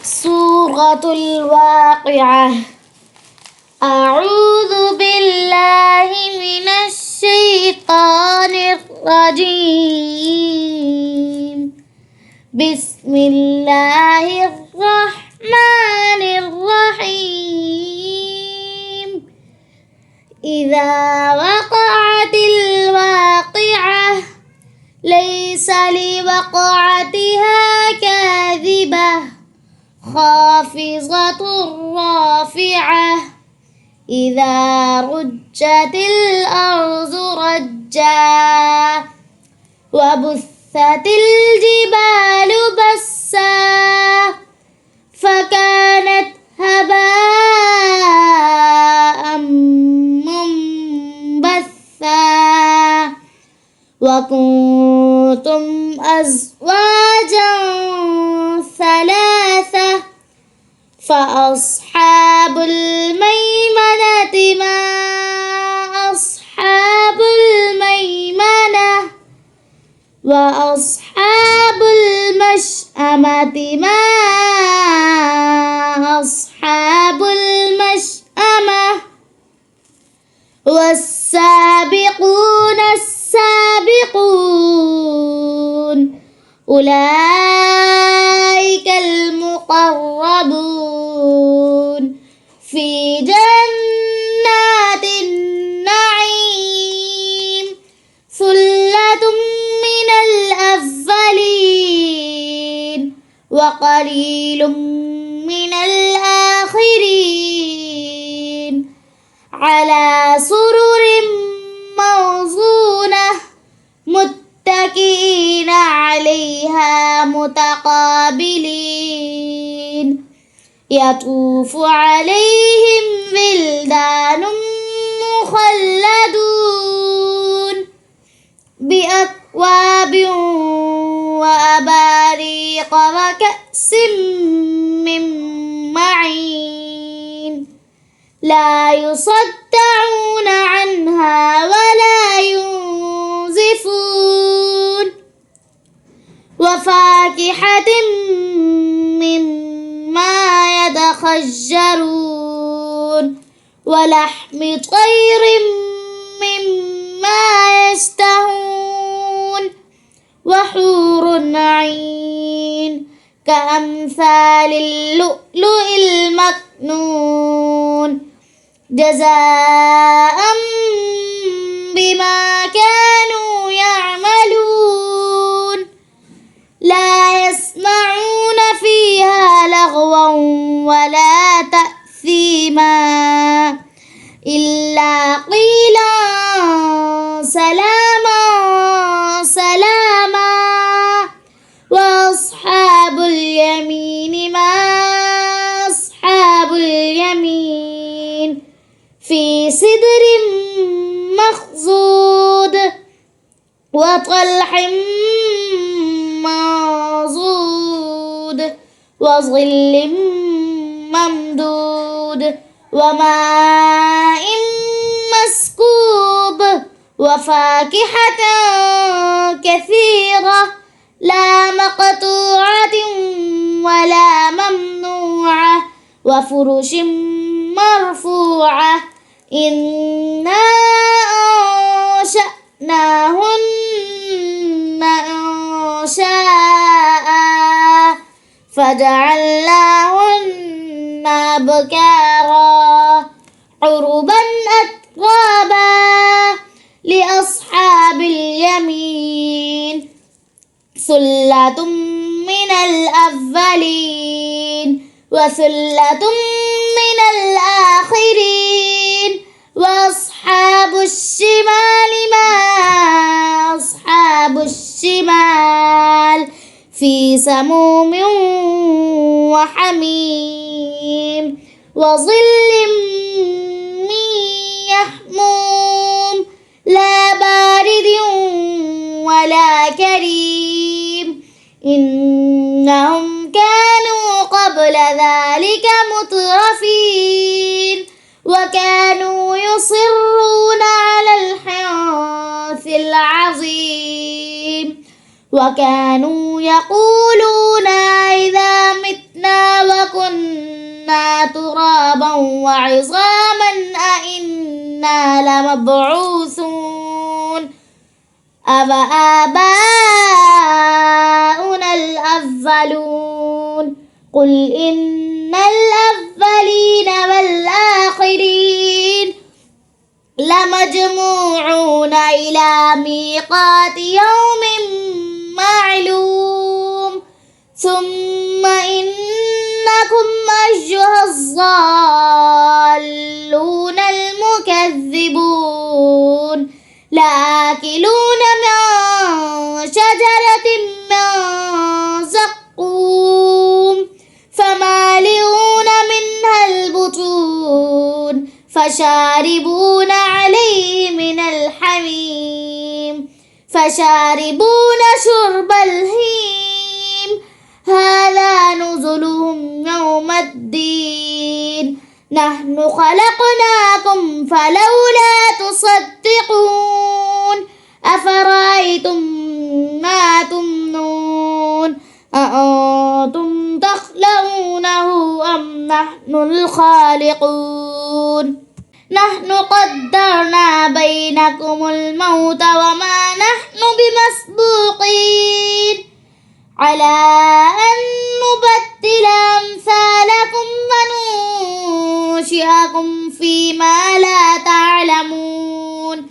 سورة الواقعة. أعوذ بالله من الشيطان الرجيم. بسم الله الرحمن الرحيم. إذا وقعت الواقعة ليس لوقعتها كاذبة خافضة رافعة. إذا رجت الأرض رجا وبثت الجبال بسا فكانت هباء منبثا. وكنتم أزواجا ثلاثة فأصحاب الميمنة ما أصحاب الميمنة وأصحاب المشأمة ما أصحاب المشأمة. والسابقون السابقون أولئك المقربون في جنات النعيم. ثلة من الأولين وقليل من الآخرين. على سرر موضونة متكئين عليها متقابلين. يطوف عليهم ولدان مخلدون بأكواب وأباريق وكأس من معين. لا يصدعون عنها ولا ينزفون. وفاكهة مما يتخيرون ولحم طير مما يشتهون. وحور عين كأمثال اللؤلؤ المكنون جزاء بما كانوا يعملون. لا يسمعون فيها لغوا ولا تأثيما إلا قيلا سلاما سلاما. وأصحاب اليمين ما أصحاب اليمين في سدر مخضود وطلح منضود وظل ممدود وماء مسكوب وفاكهة كثيرة لا مقطوعة ولا ممنوعة وفرش مرفوعة. إنا أنشأناهن إنشاء فجعلناهن أبكارا عربا أترابا لأصحاب اليمين. ثلة من الأولين وثلة من الآخرين. وأصحاب الشمال ما أصحاب الشمال في سموم وحميم وظل من يحموم لا بارد ولا كريم. إنهم كانوا قبل ذلك مترفين وكانوا يصرون على الحنث العظيم وكانوا يقولون إذا متنا وعظاما أئنا لمبعوثون أفآباؤنا الأولون قل إن الأولين والآخرين لمجموعون إلى ميقات يوم معلوم ثم إنكم أيها الضالون المكذبون لآكلون من شجرة من زقوم فمالئون منها البطون فشاربون عليه من الحميم فشاربون شرب الهيم هذا نزلهم يوم الدين نحن خلقناكم فلولا تصدقون أفرأيتم ما تمنون أأنتم تخلقونه أم نحن الخالقون نحن قدرنا بينكم الموت وما نحن بمسبوقين على أن نبدل أمثالكم وننشئكم فيما لا تعلمون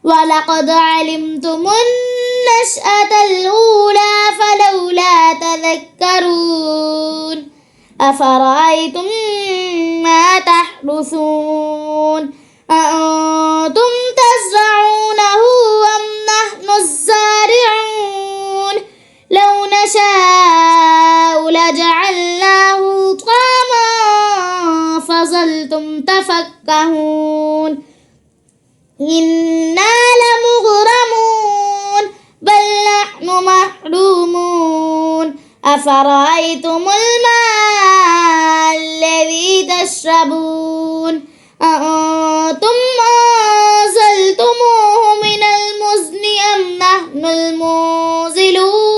ولقد علمتم النشأة الأولى فلولا تذكرون أفرأيتم ما تحرثون أأنتم تزرعونه أم نحن الزارعون لو نشاء لجعلناه طعاما فظلتم تفكهون إنا لمغرمون بل نحن محرومون أفرأيتم الماء الذي تشربون أأنتم أنزلتموه من المزن أم نحن المنزلون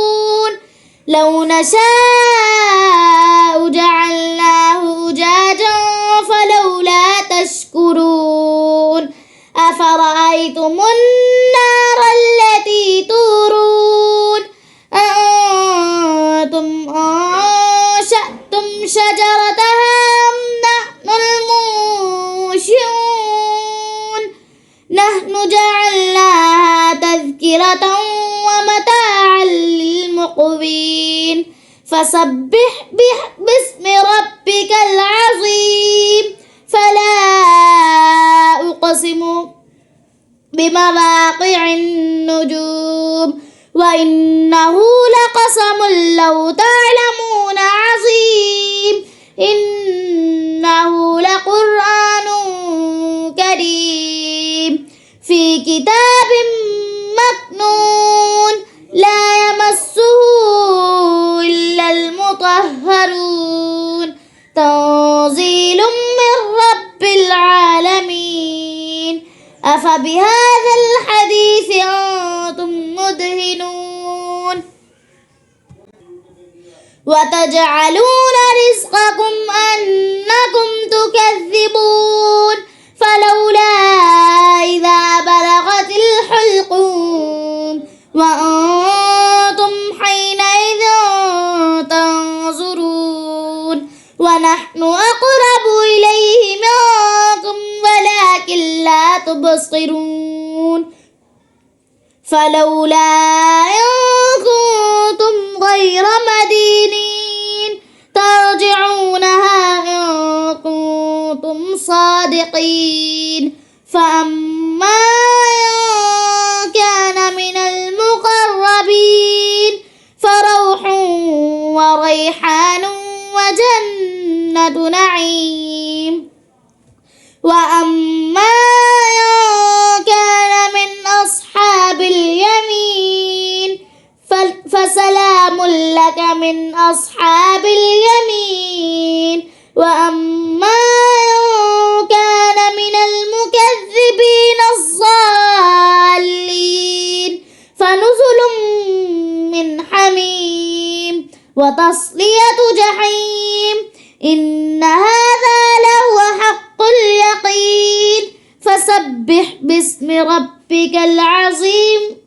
لو نشاء جعلناه أجاجا فلولا تشكرون أفرأيتم النار التي تورون أأنتم أنشأتم شجرتها أم نحن المنشئون نحن جعلناها تذكرة ومتاعا للمقوين فسبح باسم ربك العظيم فلا أقسم بمواقع النجوم وإنه لقسم لو تعلمون عظيم إنه لقرآن كريم في كتاب مكنون لا يمسه إلا المطهرون تنزيل من رب العالمين أفبهذا الحديث أنتم مدهنون وتجعلون رزقكم أنكم تكذبون فلولا إذا بلغت الحلقوم وأنتم حينئذ تنظرون ونحن أقرب إليه منكم ولكن لا تبصرون فلولا إن كنتم غير مدينين ترجعونها إن كنتم صادقين فأما إن كان من المقربين فروح وريحان وجنة نعيم وأما إن كان من أصحاب اليمين فسلام لك من أصحاب اليمين وأما إن كان من المكذبين الضالين فنزل من حميم وتصلية جحيم إن هذا لهو باسم ربك العظيم